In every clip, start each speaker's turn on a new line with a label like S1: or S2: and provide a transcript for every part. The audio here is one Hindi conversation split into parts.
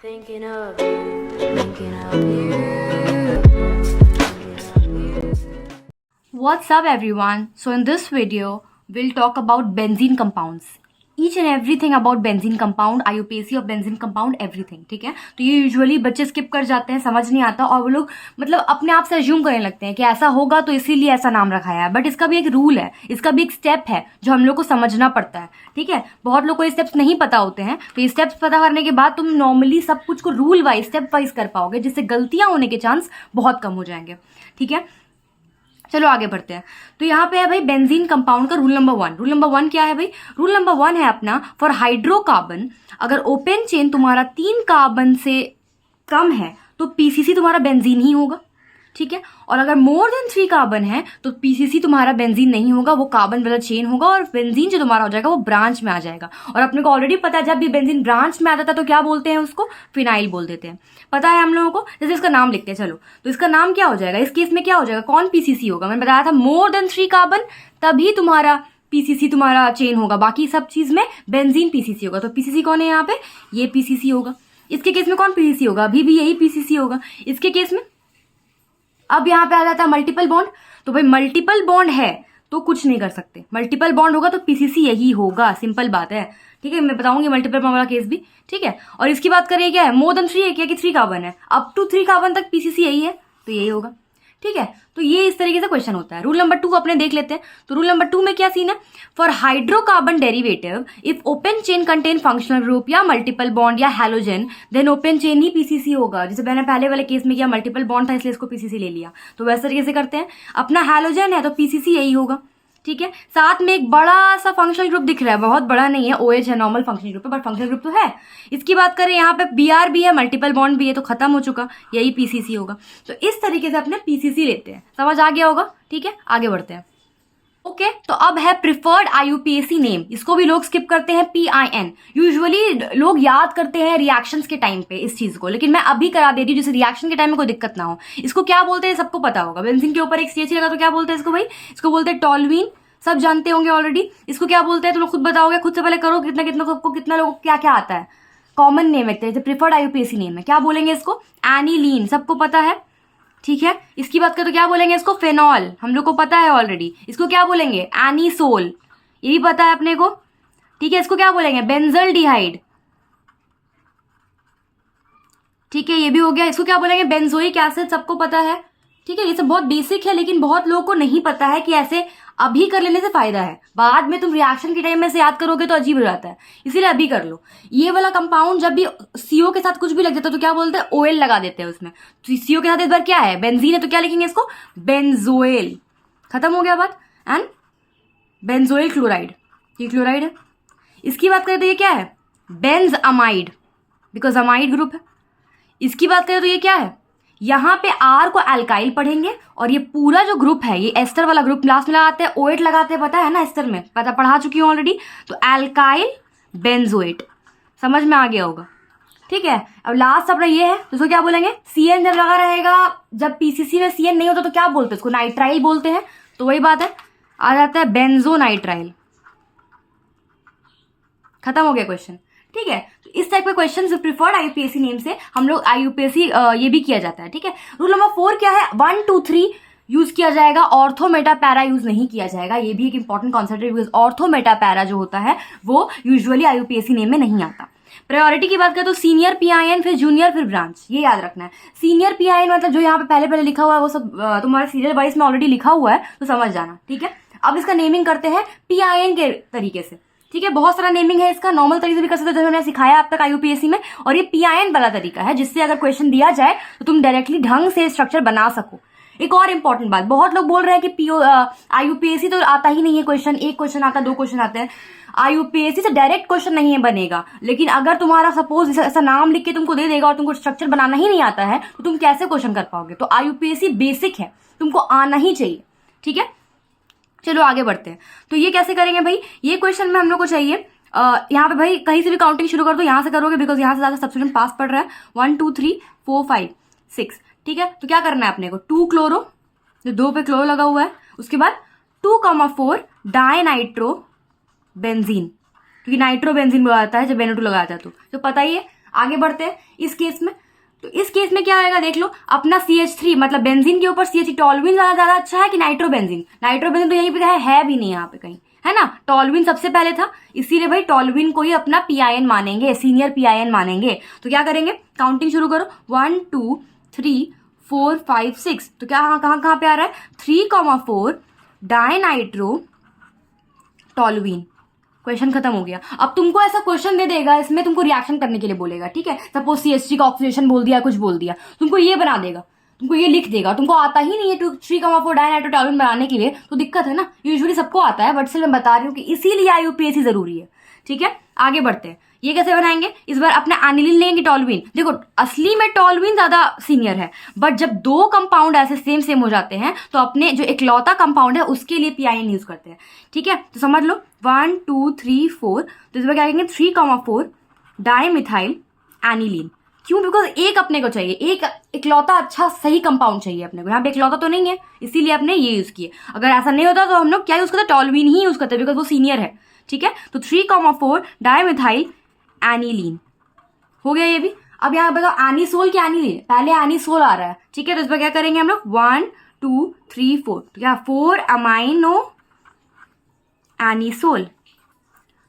S1: Thinking of you, thinking of you, thinking of you.
S2: What's up everyone? So in this video, we'll talk about benzene compounds. Each and everything about benzene compound, IUPAC of benzene compound, everything. ठीक है, तो ये यूजुअली बच्चे स्किप कर जाते हैं, समझ नहीं आता और वो लोग मतलब अपने आप से अज्यूम करने लगते हैं कि ऐसा होगा तो इसीलिए ऐसा नाम रखा है। बट इसका भी एक रूल है, इसका भी एक स्टेप है जो हम लोग को समझना पड़ता है। ठीक है, बहुत लोग को ये स्टेप्स नहीं पता होते हैं, तो ये स्टेप्स पता करने के बाद तुम नॉर्मली सब कुछ को रूल वाइज स्टेप वाइज कर पाओगे, जिससे गलतियां होने के चांस बहुत कम हो जाएंगे। ठीक है, चलो आगे बढ़ते हैं। तो यहाँ पे है भाई बेंजीन कंपाउंड का रूल नंबर 1। रूल नंबर 1 क्या है भाई? रूल नंबर 1 है अपना, फॉर हाइड्रोकार्बन अगर ओपन चेन तुम्हारा 3 कार्बन से कम है तो पीसीसी तुम्हारा बेंजीन ही होगा। ठीक है, और अगर मोर देन 3 कार्बन है तो पीसीसी तुम्हारा बेंजीन नहीं होगा, वो कार्बन वाला चेन होगा और बेंजीन जो तुम्हारा हो जाएगा वो ब्रांच में आ जाएगा। और अपने को ऑलरेडी पता है जब भी बेंजीन ब्रांच में आता था तो क्या बोलते हैं उसको? फिनाइल बोल देते हैं। पता है हम लोगों को। जैसे इसका नाम लिखते हैं, चलो तो इसका नाम क्या हो जाएगा? इस केस में क्या हो जाएगा? कौन पीसीसी होगा? मैंने बताया था मोर देन 3 कार्बन तभी तुम्हारा पीसीसी तुम्हारा चेन होगा, बाकी सब चीज में बेंजीन पीसीसी होगा। तो पीसीसी कौन है यहाँ पे? ये पीसीसी होगा। इसके केस में कौन पीसीसी होगा? अभी भी यही पीसीसी होगा इसके केस में। अब यहाँ पे आ जाता है मल्टीपल बॉन्ड। तो भाई मल्टीपल बॉन्ड है तो कुछ नहीं कर सकते, मल्टीपल बॉन्ड होगा तो पीसीसी यही होगा, सिंपल बात है। ठीक है, मैं बताऊंगी मल्टीपल बॉन्ड वाला केस भी। ठीक है, और इसकी बात करिए क्या है? मोर देन 3 है क्या कि 3 कार्बन है? अप टू 3 कार्बन तक पीसीसी यही है तो यही होगा। ठीक है, तो ये इस तरीके से क्वेश्चन होता है। रूल नंबर 2 अपने देख लेते हैं। तो रूल नंबर 2 में क्या सीन है? For hydrocarbon derivative if open chain contain functional group या मल्टीपल बॉन्ड या हैलोजन देन ओपन चेन ही पीसीसी होगा। जैसे मैंने पहले वाले केस में किया, मल्टीपल बॉन्ड था इसलिए इसको पीसीसी ले लिया, तो वैसे तरीके से करते हैं। अपना हैलोजन है तो पीसीसी यही होगा। ठीक है, साथ में एक बड़ा सा फंक्शनल ग्रुप दिख रहा है, बहुत बड़ा नहीं है, ओएच है, नॉर्मल फंक्शनल ग्रुप है बट फंक्शनल ग्रुप तो है। इसकी बात करें यहाँ पे बीआर भी है, मल्टीपल बॉन्ड भी है, तो खत्म हो चुका, यही पीसीसी होगा। तो इस तरीके से अपने पीसीसी लेते हैं, समझ आ गया होगा। ठीक है, आगे बढ़ते हैं। ओके, तो अब है प्रिफर्ड आईयूपीएसी नेम। इसको भी लोग स्किप करते हैं, PIN। यूजुअली लोग याद करते हैं रिएक्शंस के टाइम पे इस चीज को, लेकिन मैं अभी करा देती हूँ जिससे रिएक्शन के टाइम में कोई दिक्कत ना हो। इसको क्या बोलते हैं सबको पता होगा। बेंजीन के ऊपर एक CH लगा तो क्या बोलते हैं इसको भाई? इसको बोलते हैं टॉल्यूइन, सब जानते होंगे ऑलरेडी। इसको क्या बोलते हैं तुम लोग खुद बताओगे, खुद से पहले करो, कितना कितना सबको कितना लोगों को क्या क्या आता है। कॉमन नेम है, जैसे प्रिफर्ड आईयूपीएसी नेम है, क्या बोलेंगे इसको? एनिलीन, सबको पता है। ठीक है, इसकी बात करें तो क्या बोलेंगे इसको? फेनॉल, हम लोग को पता है ऑलरेडी। इसको क्या बोलेंगे? एनीसोल, ये भी पता है अपने को। ठीक है, इसको क्या बोलेंगे? बेंजल्डिहाइड। ठीक है, ये भी हो गया। इसको क्या बोलेंगे? बेंजोइक एसिड, सबको पता है। ठीक है, ये सब बहुत बेसिक है, लेकिन बहुत लोगों को नहीं पता है कि ऐसे अभी कर लेने से फायदा है। बाद में तुम रिएक्शन के टाइम में से याद करोगे तो अजीब हो जाता है, इसीलिए अभी कर लो। ये वाला कंपाउंड जब भी सीओ के साथ कुछ भी लग जाता है तो क्या बोलते हैं? ओएल लगा देते हैं उसमें। तो सीओ के साथ इस बार क्या है? बेंजीन है तो क्या लिखेंगे इसको? बेंजोएल। खत्म हो गया बात। एंड बेंजोइल क्लोराइड, ये क्लोराइड है। इसकी बात करें तो ये क्या है? Benz amide, because amide group है। इसकी बात करें तो ये क्या है? यहाँ पे आर को एल्काइल पढ़ेंगे और ये पूरा जो ग्रुप है ये एस्टर वाला ग्रुप लास्ट में लगाते हैं, ओएट लगाते हैं, पता है ना एस्टर में, पता पढ़ा चुकी हूँ ऑलरेडी। तो एल्काइल बेंजोएट, समझ में आ गया होगा। ठीक है, अब लास्ट अपना ये है तो इसको क्या बोलेंगे? CN जब लगा रहेगा, जब पीसीसी में CN नहीं होता तो क्या बोलते हैं इसको? नाइट्राइल बोलते हैं। तो वही बात है, आ जाता है बेंजो नाइट्राइल। खत्म हो गया क्वेश्चन। ठीक है, तो इस टाइप के क्वेश्चन प्रिफर्ड आईयूपीएसी नेम से हम लोग आईयूपीएसी ये भी किया जाता है। ठीक है, रूल नंबर 4 क्या है? 1 2 3 यूज किया जाएगा, ऑर्थो मेटा पैरा यूज नहीं किया जाएगा। ये भी एक इंपॉर्टेंट कॉन्सेप्ट है, बिकॉज ऑर्थो मेटा पैरा जो होता है वो यूजुअली आईयूपीएसी नेम में नहीं आता। प्रायोरिटी की बात करें तो सीनियर PIN, फिर जूनियर, फिर ब्रांच, ये याद रखना है। सीनियर PIN मतलब जो यहाँ पे पहले पहले लिखा हुआ है वो सब तुम्हारे सीरियल वाइज में ऑलरेडी लिखा हुआ है, तो समझ जाना। ठीक है, अब इसका नेमिंग करते हैं PIN के तरीके से। ठीक है, बहुत सारा नेमिंग है इसका, नॉर्मल तरीके से भी कर सकते हो जो मैंने सिखाया अब तक आईयूपीएसी में, और ये PIN वाला तरीका है जिससे अगर क्वेश्चन दिया जाए तो तुम डायरेक्टली ढंग से स्ट्रक्चर बना सको। एक और इंपॉर्टेंट बात, बहुत लोग बोल रहे हैं कि आईयूपीएसी तो आता ही नहीं है क्वेश्चन, एक क्वेश्चन आता है, 2 क्वेश्चन आते हैं। आईयूपीएसी से डायरेक्ट क्वेश्चन नहीं बनेगा, लेकिन अगर तुम्हारा सपोज ऐसा नाम लिख के तुमको दे देगा और तुमको स्ट्रक्चर बनाना ही नहीं आता है तो तुम कैसे क्वेश्चन कर पाओगे? तो आईयूपीएसी बेसिक है, तुमको आना ही चाहिए। ठीक है, चलो आगे बढ़ते हैं। तो ये कैसे करेंगे भाई? ये क्वेश्चन में हम लोग को चाहिए यहाँ पे भाई कहीं से भी काउंटिंग शुरू कर दो, यहाँ से करोगे बिकॉज यहाँ से ज्यादा सब्स्टिट्यूएंट पास पड़ रहा है। 1 2 3 4 5 6। ठीक है, तो क्या करना है अपने को? 2 क्लोरो, जो 2 पे क्लोरो लगा हुआ है, उसके बाद 2,4 डाइनाइट्रो बेंजीन, क्योंकि नाइट्रो बेंजीन लगाता है जब NO2 लगाता है तो पता ही है। आगे बढ़ते हैं इस केस में। तो इस केस में क्या आएगा देख लो, अपना CH3 मतलब बेंजीन के ऊपर CH3 टॉलुइन ज्यादा अच्छा है कि नाइट्रोबेंजीन? नाइट्रोबेंजीन तो यहीं पे है भी नहीं यहाँ पे कहीं, है ना। टॉलुइन सबसे पहले था, इसीलिए भाई टॉलुइन को ही अपना PIN मानेंगे, सीनियर PIN मानेंगे। तो क्या करेंगे, काउंटिंग शुरू करो, 1 2 3 4 5 6। तो क्या कहाँ पे आ रहा है, 3,4 डाइनाइट्रो टॉलुइन। क्वेश्चन खत्म हो गया। अब तुमको ऐसा क्वेश्चन दे देगा, इसमें तुमको रिएक्शन करने के लिए बोलेगा, ठीक है। सपोज CH3 का ऑक्सीडेशन बोल दिया, कुछ बोल दिया, तुमको ये बना देगा, तुमको ये लिख देगा। तुमको आता ही नहीं है 3,4 डाइनाइट्रोटॉलुइन बनाने के लिए, तो दिक्कत है ना। यूजुअली सबको आता है, बट सिर्फ मैं बता रही हूँ कि इसीलिए IUPAC जरूरी है, ठीक है। आगे बढ़ते हैं, ये कैसे बनाएंगे, इस बार अपने एनिलीन लेंगे टॉलुइन। देखो असली में टॉलुइन ज्यादा सीनियर है, बट जब दो कंपाउंड ऐसे सेम हो जाते हैं तो अपने जो इकलौता कंपाउंड है उसके लिए PIN यूज करते हैं, ठीक है। तो समझ लो 1 2 3 4, तो इस बार क्या करेंगे 3,4 डाइमिथाइल एनिलीन। क्यों, बिकॉज एक अपने को चाहिए, एक इकलौता अच्छा सही कंपाउंड चाहिए अपने को। यहाँ पे इकलौता तो नहीं है, इसीलिए अपने ये यूज किए। अगर ऐसा नहीं होता तो हम लोग क्या यूज करते, टॉलुइन ही यूज करते, बिकॉज वो सीनियर है, ठीक है। तो 3,4 डाइमिथाइल एनिलीन हो गया ये भी। अब यहाँ बताओ एनिसोल क्या एनिलीन, पहले एनिसोल आ रहा है, ठीक है। तो इस पर क्या करेंगे हम लोग 1 2 3 4, तो क्या 4 अमाइनो एनिसोल।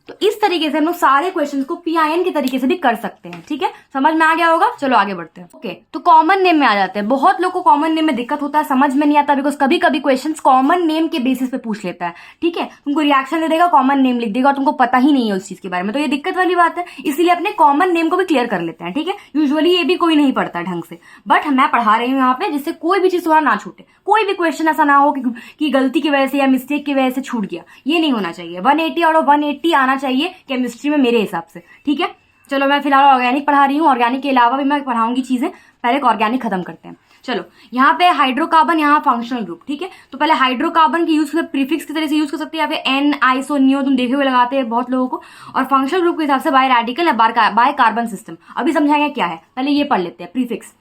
S2: तो इस तरीके से हम लोग सारे क्वेश्चंस को PIN के तरीके से भी कर सकते हैं, ठीक है। समझ में आ गया होगा, चलो आगे बढ़ते हैं। ओके, तो कॉमन नेम में आ जाते हैं। बहुत लोग को कॉमन नेम में दिक्कत होता है, समझ में नहीं आता, बिकॉज कभी कभी क्वेश्चंस कॉमन नेम के बेसिस पे पूछ लेता है, ठीक है। तुमको रिएक्शन दे देगा, कॉमन नेम लिख देगा और तुमको पता ही नहीं है उस चीज के बारे में, तो ये दिक्कत वाली बात है। इसलिए अपने कॉमन नेम को भी क्लियर कर लेते हैं, ठीक है। यूजुअली ये भी कोई नहीं पढ़ता ढंग से, बट मैं पढ़ा रही हूँ यहाँ पे, जिससे कोई भी चीज तुम्हारा ना छूटे, कोई भी क्वेश्चन ऐसा ना हो कि गलती की वजह से या मिस्टेक की वजह से छूट गया, ये नहीं होना चाहिए। 180 आउट ऑफ 180 आना चाहिए केमिस्ट्री में मेरे हिसाब से, ठीक है। चलो मैं फिलहाल ऑर्गेनिक पढ़ा रही हूँ, ऑर्गेनिक के अलावा भी मैं पढ़ाऊंगी चीजें, पहले ऑर्गेनिक खत्म करते हैं। चलो यहाँ पे हाइड्रोकार्बन, यहाँ फंक्शनल ग्रुप, ठीक है। तो पहले हाइड्रोकार्बन की यूज प्रीफिक्स की तरह से यूज कर सकते हैं, या फिर N आइसो नियो तुम देखे हुए लगाते हैं बहुत लोगों को। और फंक्शनल ग्रुप के हिसाब से बाय रेडिकल या बाय कार्बन सिस्टम। अभी समझाएंगे क्या है, पहले ये पढ़ लेते हैं प्रीफिक्स।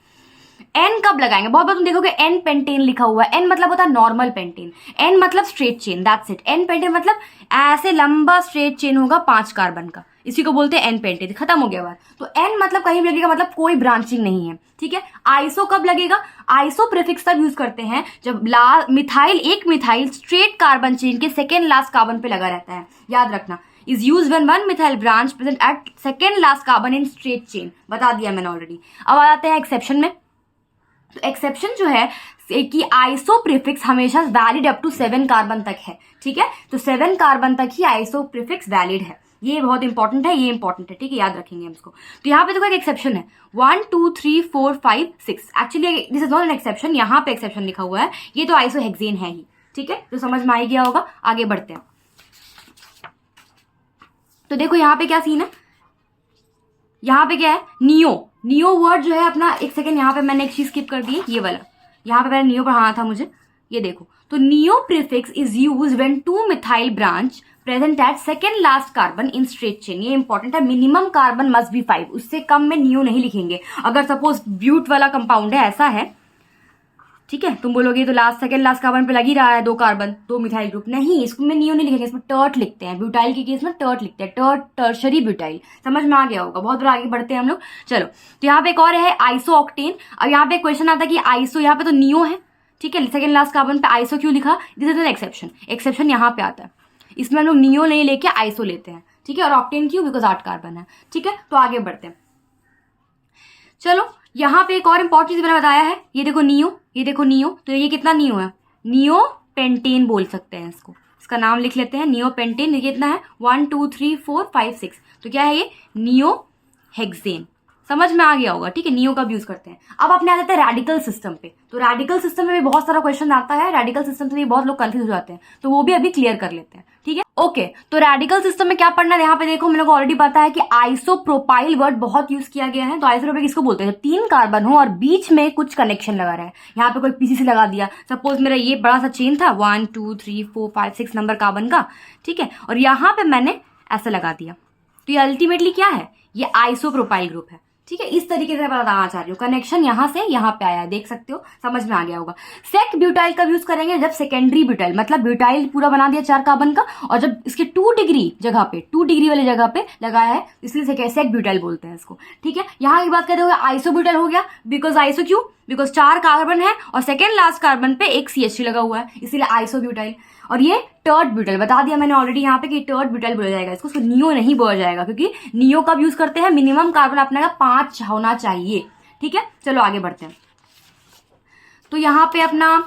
S2: N कब लगाएंगे, बहुत बार तुम देखोगे N पेंटेन लिखा हुआ है। N मतलब होता है नॉर्मल पेंटेन, N मतलब straight chain, that's it. N pentane मतलब ऐसे लंबा स्ट्रेट चेन होगा 5 कार्बन का, इसी को बोलते हैं N पेंटेन। खत्म हो गया बात। तो N मतलब कहीं भी लगेगा, मतलब कोई ब्रांचिंग नहीं है, ठीक है। आइसो कब लगेगा, आइसो प्रीफिक्स तब यूज करते हैं जब एक मिथाइल स्ट्रेट कार्बन चेन के सेकेंड लास्ट कार्बन पे लगा रहता है। याद रखना, is use when one methyl branch present at second last carbon in straight chain, बता दिया मैंने ऑलरेडी। अब आ जाते हैं एक्सेप्शन में। तो एक्सेप्शन जो है कि आइसो प्रीफिक्स हमेशा वैलिड अप टू 7 कार्बन तक है, ठीक है। तो 7 कार्बन तक ही आइसो प्रीफिक्स वैलिड है, ये बहुत इंपॉर्टेंट है, ये इंपॉर्टेंट है, ठीक है, याद रखेंगे हम इसको। तो यहाँ पे देखो एक एक्सेप्शन है 1 2 3 4 5 6। Actually this is not an exception, यहाँ पे एक्सेप्शन लिखा हुआ है, ये तो आइसोहेक्सेन है ही, ठीक है। तो समझ में आ गया होगा, आगे बढ़ते हैं। तो देखो यहाँ पे क्या सीन है, यहाँ पे क्या है, नियो वर्ड जो है अपना, एक सेकेंड यहाँ पे मैंने एक चीज स्किप कर दी है, ये वाला, यहाँ पे मैंने नियो पढ़ाना था मुझे, ये देखो। तो neo prefix is use when 2 methyl branch present at second last carbon in straight chain. ये इंपॉर्टेंट है, मिनिमम कार्बन मस्ट बी 5, उससे कम में नियो नहीं लिखेंगे। अगर सपोज ब्यूट वाला कंपाउंड है, ऐसा है, ठीक है, तुम बोलोगे तो सेकेंड लास्ट कार्बन पे लग ही रहा है 2 कार्बन, 2 मिथाइल ग्रुप, नहीं, इसमें नियो नहीं लिखेंगे, इसमें टर्ट लिखते हैं। ब्यूटाइल के केस में टर्ट लिखते हैं, टर्शरी ब्यूटाइल। समझ में आ गया होगा, बहुत बार आगे बढ़ते हैं हम लोग। चलो, तो यहाँ पे एक और है आइसो ऑक्टेन। अब यहाँ पे क्वेश्चन आता है कि आइसो, यहाँ पे तो नियो है, ठीक है, सेकेंड लास्ट कार्बन पे आइसो क्यों लिखा, this is an exception. Exception यहाँ पे आता है, इसमें हम लोग नियो नहीं लेके आइसो लेते हैं, ठीक है। और ऑक्टेन क्यों, बिकॉज 8 कार्बन है, ठीक है। तो आगे बढ़ते हैं। चलो यहाँ पे एक और इंपॉर्टेंट चीज मैंने बताया है, ये देखो नियो, ये देखो नियो। तो ये कितना नियो है, नियो पेंटेन बोल सकते हैं इसको, इसका नाम लिख लेते हैं नियो पेंटेन। ये कितना है 1 2 3 4 5 6, तो क्या है ये, नियो हेक्सेन। समझ में आ गया होगा, ठीक है, नियो का यूज करते हैं। अब अपने आ जाते हैं रेडिकल सिस्टम पे। तो रेडिकल सिस्टम में भी बहुत सारा क्वेश्चन आता है, रेडिकल सिस्टम से भी बहुत लोग कंफ्यूज हो जाते हैं, तो वो भी अभी क्लियर कर लेते हैं, ठीक है। ओके, तो रेडिकल सिस्टम में क्या पढ़ना है, यहाँ पे देखो हम लोग को ऑलरेडी पता है कि आइसोप्रोपाइल वर्ड बहुत यूज किया गया है। तो आइसोप्रोपाइल किसको बोलते हैं, जब 3 कार्बन हो और बीच में कुछ कनेक्शन लगा रहा है। यहाँ पे कोई पीसीसी लगा दिया, सपोज मेरा ये बड़ा सा चेन था 1 2 3 4 5 6 नंबर कार्बन का, ठीक है, और यहाँ पे मैंने ऐसा लगा दिया, तो ये अल्टीमेटली क्या है, ये आइसोप्रोपाइल ग्रुप है, ठीक है, इस तरीके से बताना चाह रही हूँ। कनेक्शन यहाँ से यहाँ पे आया है, देख सकते हो, समझ में आ गया होगा। सेक ब्यूटाइल कब यूज करेंगे? जब सेकेंडरी ब्यूटाइल, मतलब ब्यूटाइल पूरा बना दिया 4 कार्बन का, और जब इसके 2 डिग्री जगह पे, 2 डिग्री वाली जगह पे लगाया है, इसलिए सेक ब्यूटाइल बोलते हैं इसको। ठीक है, यहाँ की बात करते हुए आइसो ब्यूटाइल हो गया। बिकॉज आइसो क्यों? बिकॉज 4 कार्बन है और सेकेंड लास्ट कार्बन पे एक CH3 लगा हुआ है, इसीलिए आइसो ब्यूटाइल। और ये टर्ड ब्यूटाइल बता दिया मैंने ऑलरेडी यहाँ पे कि टर्ड ब्यूटाइल बोला जाएगा इसको, नियो नहीं बोला जाएगा, क्योंकि नियो कब यूज करते हैं? मिनिमम कार्बन अपने का 5 होना चाहिए। ठीक है, चलो आगे बढ़ते हैं। तो यहाँ पे अपना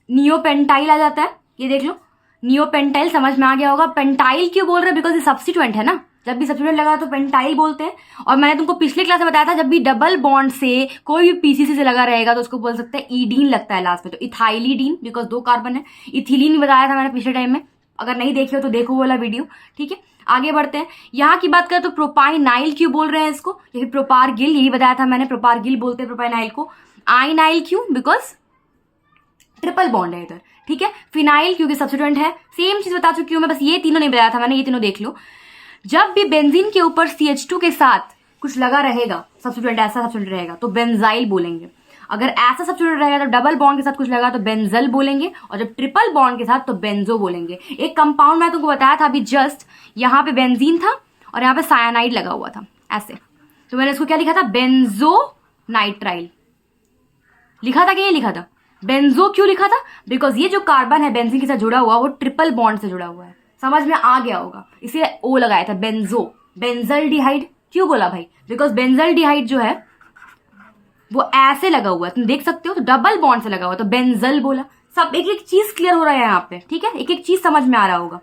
S2: नियो पेंटाइल आ जाता है, ये देख लो, नियो पेंटाइल समझ में आ गया होगा। पेंटाइल क्यों बोल रहे हैं? बिकॉज ये सब्स्टिट्यूएंट है ना, जब भी सब्स्टिट्यूएंट लगा तो पेंटाइल बोलते हैं। और मैंने तुमको पिछले क्लास में बताया था, जब भी डबल बॉन्ड से कोई भी PCC से लगा रहेगा तो उसको बोल सकते हैं ईडीन लगता है लास्ट में, तो इथाइलीडीन, बिकॉज 2 कार्बन है। इथिलीन बताया था मैंने पिछले टाइम में, अगर नहीं देखे हो तो देखो वाला वीडियो। ठीक है, आगे बढ़ते हैं। यहाँ की बात करें तो प्रोपाइनाइल क्यों बोल रहे हैं इसको? यही प्रोपारगिल, यही बताया था मैंने, प्रोपारगिल बोलते हैं प्रोपाइनाइल को। आइनाइल क्यों? बिकॉज ट्रिपल बॉन्ड है इधर। ठीक है, फिनाइल क्योंकि सब्स्टिट्यूएंट है। सेम चीज बता चुकी हूँ मैं, बस ये तीनों नहीं बताया था मैंने, ये तीनों देख लो। जब भी बेंजीन के ऊपर CH2 के साथ कुछ लगा रहेगा, सब्स्टिट्यूएंट, ऐसा सब्स्टिट्यूएंट रहेगा तो बेंजाइल बोलेंगे। अगर ऐसा सब्स्टिट्यूएंट रहेगा तो डबल बॉन्ड के साथ कुछ लगा तो बेंजल बोलेंगे, और जब ट्रिपल बॉन्ड के साथ तो बेंजो बोलेंगे। एक कंपाउंड मैं तुमको बताया था अभी जस्ट, यहाँ पे बेंजीन था और यहाँ पे सायानाइड लगा हुआ था ऐसे, तो मैंने इसको क्या लिखा था? बेंजो नाइट्राइल लिखा था कि ये लिखा था? बेंजो क्यों लिखा था? बिकॉज ये जो कार्बन है बेंजीन के साथ जुड़ा हुआ वो ट्रिपल बॉन्ड से जुड़ा हुआ है, समझ में आ गया होगा, इसलिए ओ लगाया था बेंजो। बेंजल डिहाइड क्यों बोला भाई? बिकॉज बेंजल डिहाइड जो है वो ऐसे लगा हुआ है, तुम देख सकते हो, तो डबल बॉन्ड से लगा हुआ, तो बेंजल बोला। सब एक एक चीज क्लियर हो रहा है यहाँ पे, ठीक है, एक एक चीज समझ में आ रहा होगा।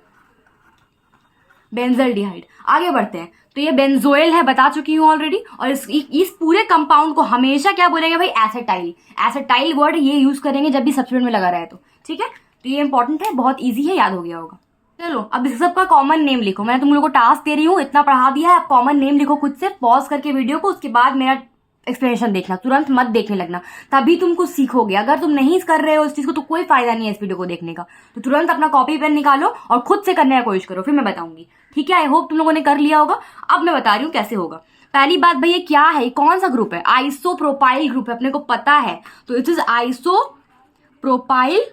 S2: बेंजल डिहाइड। आगे बढ़ते हैं, तो ये बेंजोइल है, बता चुकी हूँ ऑलरेडी। और इस पूरे कंपाउंड को हमेशा क्या बोलेंगे भाई? एसेटाइल। एसेटाइल वर्ड ये यूज करेंगे जब भी सब्स्टिट्यूएंट में लगा रहा है तो। ठीक है, तो ये इंपॉर्टेंट है, बहुत ईजी है, याद हो गया होगा। चलो अब इस सबका कॉमन नेम लिखो। मैं तुम लोगों को टास्क दे रही हूँ, इतना पढ़ा दिया है, आप कॉमन नेम लिखो खुद से, पॉज करके वीडियो को, उसके बाद मेरा एक्सप्लेनेशन देखना, तुरंत मत देखने लगना, तभी तुम कुछ सीखोगे। अगर तुम नहीं कर रहे हो इस चीज को तो कोई फायदा नहीं है इस वीडियो को देखने का। तो तुरंत अपना कॉपी पेन निकालो और खुद से करने की कोशिश करो, फिर मैं बताऊंगी। ठीक है, आई होप तुम लोगों ने कर लिया होगा। अब मैं बता रही हूँ कैसे होगा। पहली बात भाई, ये क्या है? कौन सा ग्रुप है? आइसोप्रोपाइल ग्रुप है, अपने को पता है, तो इट इज आइसोप्रोपाइल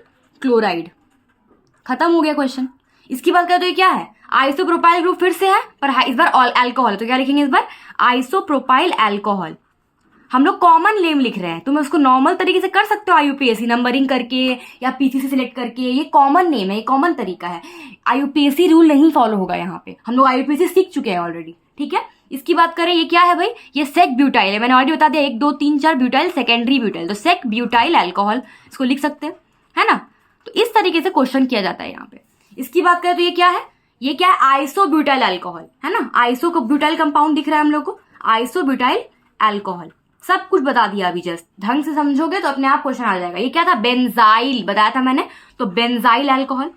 S2: क्लोराइड। खत्म हो गया क्वेश्चन। इसकी बात करें तो ये क्या है? आइसोप्रोपाइल ग्रुप फिर से है, पर इस बार अल्कोहल, तो क्या लिखेंगे इस बार? Isopropyl alcohol. हम लोग कॉमन नेम लिख रहे हैं, तुम उसको नॉर्मल तरीके से कर सकते हो, IUPAC नंबरिंग करके या PCC सिलेक्ट करके, ये कॉमन नेम है, ये कॉमन तरीका है। IUPAC रूल नहीं फॉलो होगा यहाँ पे, हम लोग IUPAC सीख चुके हैं ऑलरेडी। ठीक है, इसकी बात करें, ये क्या है भाई? ये सेक ब्यूटाइल है, मैंने ऑलरेडी बता दिया, 1 2 3 4 ब्यूटाइल, सेकेंडरी ब्यूटाइल, तो सेक ब्यूटाइल अल्कोहल इसको लिख सकते हैं, है ना। तो इस तरीके से क्वेश्चन किया जाता है यहाँ पे। इसकी बात करें तो ये क्या है? ये क्या है? आइसोब्यूटाइल अल्कोहल, है ना। आइसोब्यूटाइल कंपाउंड दिख रहा है हम लोग को, आइसोब्यूटाइल अल्कोहल। सब कुछ बता दिया अभी, जस्ट ढंग से समझोगे तो अपने आप क्वेश्चन आ जाएगा। ये क्या था? बेंजाइल बताया था मैंने, तो बेंजाइल अल्कोहल।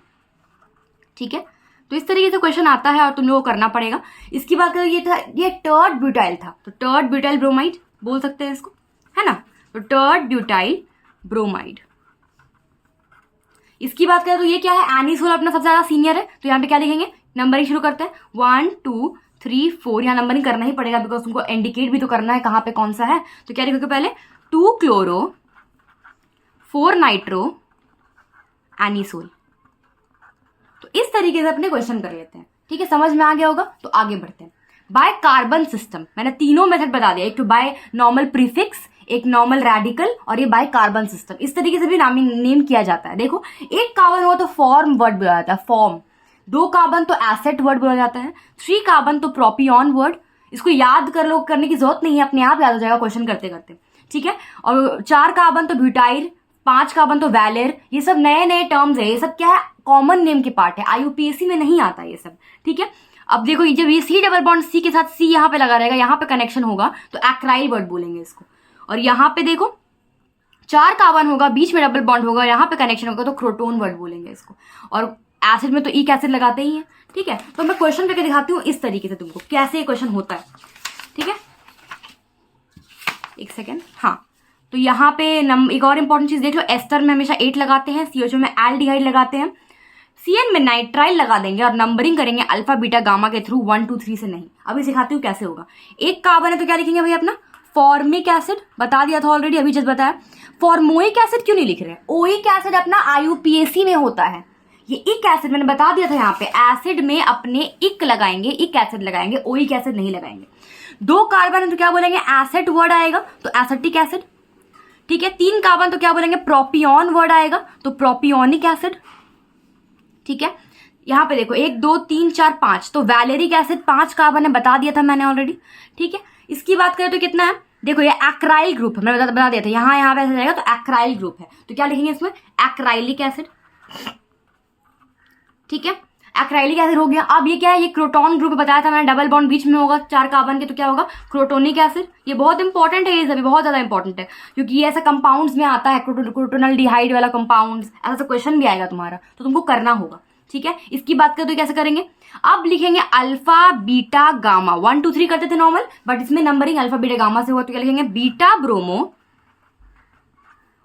S2: ठीक है, तो इस तरीके से क्वेश्चन आता है और तुम लोगों को करना पड़ेगा। इसकी बात करें, ये था, ये टर्ड ब्यूटाइल था, तो टर्ड ब्यूटाइल ब्रोमाइड बोल सकते हैं इसको, है ना। तो टर्ड ब्यूटाइल ब्रोमाइड। इसकी बात करें तो ये क्या है? एनिसोल अपना सबसे ज्यादा सीनियर है, तो यहाँ पे क्या लिखेंगे? नंबरिंग शुरू करते हैं, 1 2 3 4। यहाँ नंबरिंग करना ही पड़ेगा बिकॉज तुमको इंडिकेट भी तो करना है कहाँ पे कौन सा है। तो क्या लिखोगे पहले? 2 क्लोरो 4 नाइट्रो एनिसोल। तो इस तरीके से अपने क्वेश्चन कर लेते हैं। ठीक है, समझ में आ गया होगा। तो आगे बढ़ते हैं। बाय कार्बन सिस्टम, मैंने तीनों मेथड बता दिया, एक तो बाय नॉर्मल प्रीफिक्स, एक नॉर्मल रेडिकल, और ये बाय कार्बन सिस्टम। इस तरीके से भी नेम किया जाता है। देखो, एक कार्बन हो तो फॉर्म वर्ड बोला जाता है, फॉर्म। 2 कार्बन तो एसेट वर्ड बोला जाता है, 3 कार्बन तो प्रोपियन वर्ड। इसको याद कर लो, करने की जरूरत नहीं है, अपने आप याद हो जाएगा क्वेश्चन करते करते। ठीक है, और 4 कार्बन तो ब्यूटाइल, 5 कार्बन तो वैलेर। ये सब नए नए टर्म्स है, ये सब क्या है? कॉमन नेम के पार्ट है, IUPAC में नहीं आता ये सब। ठीक है, अब देखो, जब ये C डबल बॉन्ड C के साथ C यहाँ पे लगा रहेगा, यहाँ पे कनेक्शन होगा तो एक्राइल वर्ड बोलेंगे इसको। और यहाँ पे देखो 4 कार्बन होगा, बीच में डबल बॉन्ड होगा, यहाँ पे कनेक्शन होगा तो क्रोटोन वर्ड बोलेंगे इसको। और एसिड में तो ईक एसिड लगाते ही हैं। ठीक है, तो मैं क्वेश्चन करके दिखाती हूँ इस तरीके से तुमको कैसे क्वेश्चन होता है। ठीक है, एक सेकेंड। हाँ, तो यहाँ पे एक और इंपॉर्टेंट चीज देख लो, एस्टर में हमेशा 8 लगाते हैं, CHO में एल्डिहाइड लगाते हैं, CN में नाइट्राइल लगा देंगे और नंबरिंग करेंगे अल्फा बीटा गामा के थ्रू 1 2 3 से नहीं। अभी सिखाती हूँ कैसे होगा। एक कार्बन है तो क्या लिखेंगे भाई अपना फॉर्मिक एसिड, बता दिया था ऑलरेडी, अभी जस्ट बताया। फॉर्मोइक एसिड क्यों नहीं लिख रहे? ओइक एसिड अपना IUPAC में होता है। ये इक एसिड मैंने बता दिया था, यहाँ पे एसिड में अपने इक लगाएंगे, इक एसिड लगाएंगे, ओइक एसिड नहीं लगाएंगे। 2 कार्बन है तो क्या बोलेंगे एसेट वर्ड आएगा तो एसेटिक एसिड, ठीक है। 3 कार्बन तो क्या बोलेंगे प्रोपियन वर्ड आएगा तो प्रोपियोनिक एसिड, ठीक है। यहाँ पे देखो 1 2 3 4 5 तो वैलेरिक एसिड 5 कार्बन है, बता दिया था मैंने ऑलरेडी, ठीक है। इसकी बात करें तो कितना है, देखो ये एक्राइल ग्रुप है, मैंने बता दिया था, यहाँ पे ऐसा जाएगा तो एक्राइल ग्रुप है तो क्या लिखेंगे इसमें एक्राइलिक एसिड, ठीक है। एक्राइलिक एसिड हो गया। अब ये क्या है, ये क्रोटोन ग्रुप बताया था मैंने, डबल बॉन्ड बीच में होगा 4 कार्बन के तो क्या होगा क्रोटोनिक एसिड। ये बहुत इंपॉर्टेंट है, ये सभी बहुत ज्यादा इंपॉर्टेंट है क्योंकि ये ऐसा कंपाउंड्स में आता है, क्रोटोनल डिहाइड वाला कंपाउंड्स, ऐसा क्वेश्चन भी आएगा तुम्हारा तो तुमको करना होगा, ठीक है। इसकी बात करें तो कैसे करेंगे, अब लिखेंगे अल्फा बीटा गामा, 1 2 3 करते थे नॉर्मल, बट इसमें नंबरिंग अल्फा बीटा गामा से हुआ तो क्या लिखेंगे बीटा ब्रोमो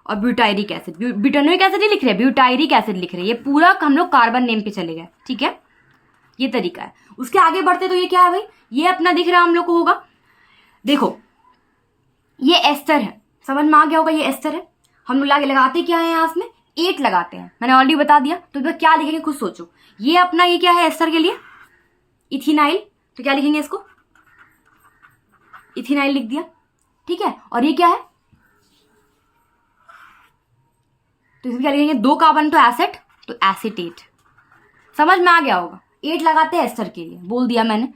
S2: और ब्यूटायरिक एसिड। ब्यूटानोइक एसिड ही लिख रहे हैं, ब्यूटायरिक एसिड लिख रहे हैं। ये पूरा हम लोग कार्बन नेम पे चले गए, ठीक है। ये तरीका है। उसके आगे बढ़ते तो ये क्या है भाई, ये अपना दिख रहा है हम लोग को होगा, देखो ये एस्टर है, समझ में आ गया होगा, ये एस्टर है। हम लोग लगाते क्या है यहाँ इसमें 8 लगाते हैं, मैंने ऑलरेडी बता दिया। तो इधर क्या लिखेंगे खुद सोचो। ये अपना ये क्या है एस्टर के लिए इथिनाइल, तो क्या लिखेंगे इसको इथिनाइल लिख दिया, ठीक है। और ये क्या है तो इसमें क्या लिखेंगे 2 कार्बन तो एसेट तो एसिटेट, समझ में आ गया होगा। 8 लगाते हैं एस्टर के लिए, बोल दिया मैंने।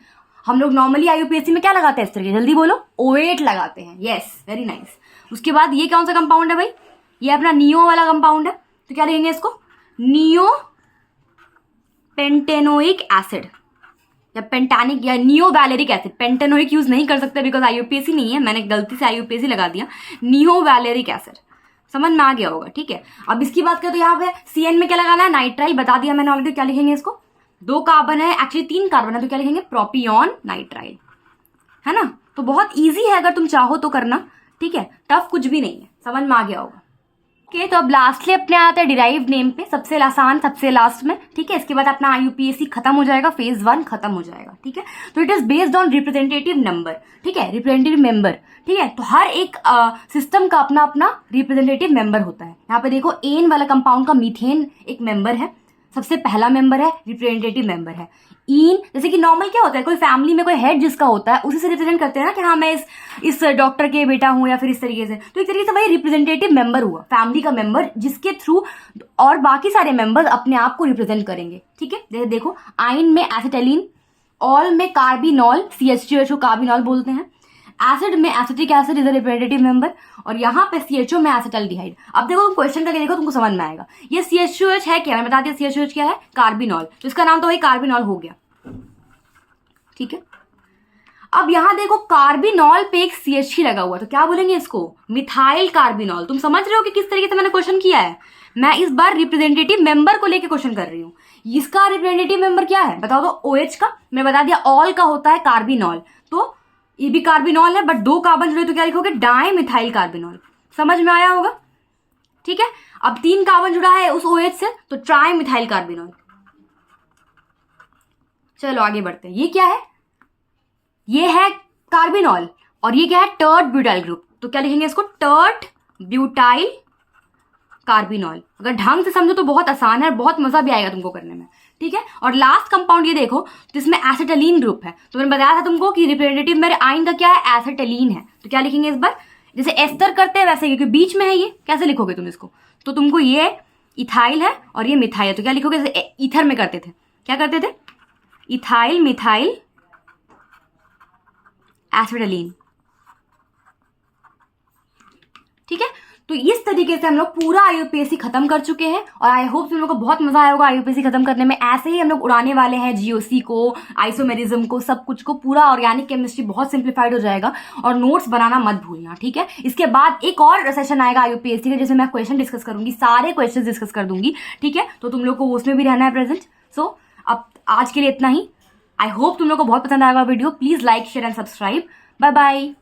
S2: हम लोग नॉर्मली IUPAC में क्या लगाते हैं एस्टर के, जल्दी बोलो OH लगाते हैं, यस वेरी नाइस। उसके बाद ये कौन सा कंपाउंड है भाई, ये अपना नियो वाला कंपाउंड है तो क्या लिखेंगे इसको नियो पेंटेनोइक एसिड या पेंटानिक या नियो वैलेरिक एसिड। पेंटेनोइक यूज नहीं कर सकते बिकॉज IUPAC नहीं है, मैंने गलती से IUPAC लगा दिया। नियो वैलेरिक एसिड, समझ में आ गया होगा, ठीक है। अब इसकी बात करें तो यहाँ पे CN में क्या लगाना है नाइट्राइल, बता दिया मैंने ऑलरेडी। क्या लिखेंगे इसको 2 कार्बन है, एक्चुअली 3 कार्बन है तो क्या लिखेंगे प्रोपियन नाइट्राइल, है ना। तो बहुत ईजी है, अगर तुम चाहो तो करना, ठीक है, टफ कुछ भी नहीं है, समझ में आ गया होगा। ओके, तो अब लास्टली अपने आते हैं डिराइव्ड नेम पे, सबसे आसान सबसे लास्ट में, ठीक है। इसके बाद अपना IUPAC खत्म हो जाएगा, फेज 1 खत्म हो जाएगा, ठीक है। तो it is based on representative number, ठीक है, रिप्रेजेंटेटिव मेंबर, ठीक है। तो हर एक सिस्टम का अपना अपना रिप्रेजेंटेटिव मेंबर होता है। यहाँ पे देखो एन वाला कंपाउंड का मीथेन एक मेंबर है, सबसे पहला मेंबर है, रिप्रेजेंटेटिव मेंबर है। इन जैसे कि नॉर्मल क्या होता है, कोई फैमिली में कोई हेड जिसका होता है उसी से रिप्रेजेंट करते हैं ना कि हाँ मैं इस डॉक्टर के बेटा हूं या फिर इस तरीके से। तो एक तरीके से वही रिप्रेजेंटेटिव मेंबर हुआ, फैमिली का मेंबर, जिसके थ्रू और बाकी सारे मेंबर्स अपने आप को रिप्रेजेंट करेंगे, ठीक है। देखो आइन में एसिटाइलिन, ऑल में कार्बिनॉल, CH2 कार्बिनॉल बोलते हैं। एसिड में acetic acid is a representative member, और यहाँ पे CHO में एसिटाल्डिहाइड। अब देखो तुम क्वेश्चन करके देखो, तुमको समझ में आएगा। ये CH2H है क्या, मैंने बता दिया CH2H क्या है, कार्बिनॉल, तो इसका नाम तो वही कार्बिनॉल हो गया, ठीक है। अब यहाँ देखो कार्बिनॉल पे एक CH ही लगा हुआ, तो क्या बोलेंगे इसको मिथाइल कार्बिनॉल। तुम समझ रहे हो कि किस तरीके से मैंने क्वेश्चन किया है। मैं इस बार रिप्रेजेंटेटिव मेंबर को लेके क्वेश्चन कर रही हूँ। इसका रिप्रेजेंटेटिव मेंबर क्या है बताओ तो, OH का मैंने बता दिया, ऑल का होता है कार्बिनॉल, तो ये भी कार्बिनॉल है बट 2 कार्बन जुड़े तो क्या लिखोगे डाई मिथाइल कार्बिनॉल, समझ में आया होगा, ठीक है। अब 3 कार्बन जुड़ा है उस OH से तो ट्राई मिथाइल कार्बिनॉल। चलो आगे बढ़ते हैं। ये क्या है, ये है कार्बिनॉल, और ये क्या है टर्ट ब्यूटाइल ग्रुप, तो क्या लिखेंगे इसको टर्ट ब्यूटाइल कार्बिनॉल। अगर ढंग से समझो तो बहुत आसान है, बहुत मजा भी आएगा तुमको करने में, ठीक है। और लास्ट कंपाउंड ये देखो तो इसमें एसिटालीन ग्रुप है, तो मैंने बताया था तुमको कि रिप्रेजेंटेटिव मेरे आइन का क्या है एसिटालीन है, तो क्या लिखेंगे इस बार जैसे एस्टर करते हैं वैसे, क्योंकि बीच में है ये, कैसे लिखोगे तुम इसको, तो तुमको ये इथाइल है और ये मिथाइल है, तो क्या लिखोगे जैसे ईथर में करते थे, क्या करते थे इथाइल मिथाइल एसिटालीन, ठीक है। तो इस तरीके से हम लोग पूरा IUPAC खत्म कर चुके हैं, और आई होप तुम लोग को बहुत मजा आया होगा IUPAC खत्म करने में। ऐसे ही हम लोग उड़ाने वाले हैं GOC को, आइसोमेरिज्म को, सब कुछ को, पूरा ऑर्गेनिक केमिस्ट्री बहुत सिंप्लीफाइड हो जाएगा। और नोट्स बनाना मत भूलना, ठीक है। इसके बाद एक और सेशन आएगा IUPAC का, जिसमें मैं क्वेश्चन डिस्कस करूंगी, सारे क्वेश्चन डिस्कस कर दूंगी, ठीक है। तो तुम लोग को उसमें भी रहना है प्रेजेंट। सो अब आज के लिए इतना ही। आई होप तुम लोग को बहुत पसंद आएगा video. Please like share and subscribe. Bye bye.